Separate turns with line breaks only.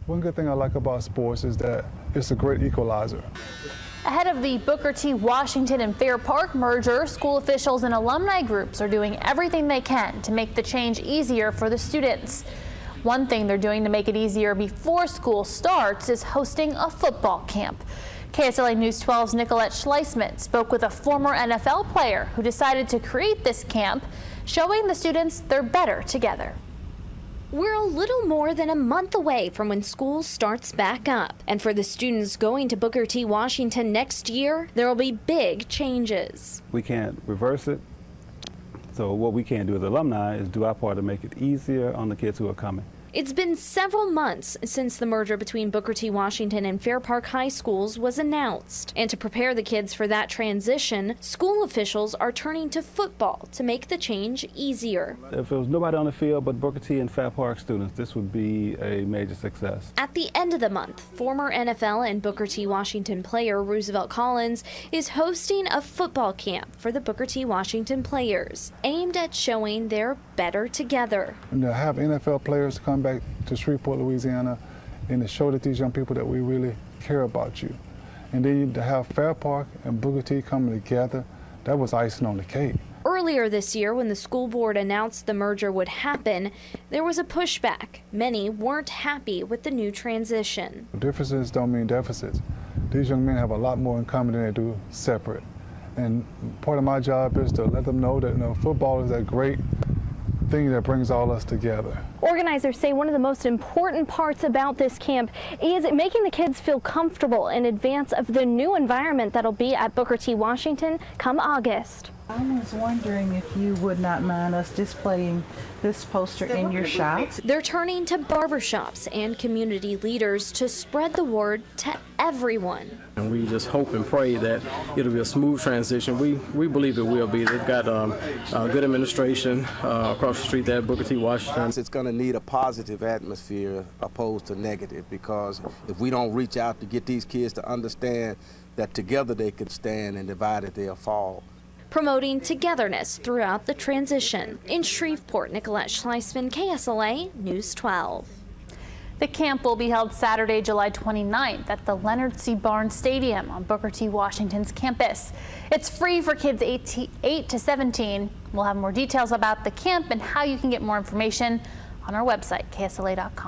One good thing I like about sports is that it's a great equalizer.
Ahead of the Booker T. Washington and Fair Park merger, school officials and alumni groups are doing everything they can to make the change easier for the students. One thing they're doing to make it easier before school starts is hosting a football camp. KSLA News 12's Nicolette Schleisman spoke with a former NFL player who decided to create this camp, showing the students they're better together.
We're a little more than a month away from when school starts back up. And for the students going to Booker T. Washington next year, there will be big changes.
We can't reverse it. So what we can do as alumni is do our part to make it easier on the kids who are coming.
It's been several months since the merger between Booker T. Washington and Fair Park High Schools was announced. And to prepare the kids for that transition, school officials are turning to football to make the change easier.
If there was nobody on the field but Booker T. and Fair Park students, this would be a major success.
At the end of the month, former NFL and Booker T. Washington player Roosevelt Collins is hosting a football camp for the Booker T. Washington players, aimed at showing they're better together.
And to have NFL players come back to Shreveport, Louisiana, and to show that these young people that we really care about you. And then to have Fair Park and Booker T coming together, that was icing on the cake.
Earlier this year, when the school board announced the merger would happen, there was a pushback. Many weren't happy with the new transition.
Differences don't mean deficits. These young men have a lot more in common than they do separate. And part of my job is to let them know that football is that great thing that brings all us together.
Organizers say one of the most important parts about this camp is making the kids feel comfortable in advance of the new environment that'll be at Booker T. Washington come August.
I was wondering if you would not mind us displaying this poster in your shop.
They're turning to barbershops and community leaders to spread the word to everyone.
And we just hope and pray that it'll be a smooth transition. We believe it will be. They've got good administration across the street there at Booker T. Washington.
It's going to need a positive atmosphere opposed to negative, because if we don't reach out to get these kids to understand that together they can stand and divided they'll fall.
Promoting togetherness throughout the transition. In Shreveport, Nicolette Schleisman, KSLA News 12.
The camp will be held Saturday, July 29th at the Leonard C. Barnes Stadium on Booker T. Washington's campus. It's free for kids 8 to 17. We'll have more details about the camp and how you can get more information on our website, ksla.com.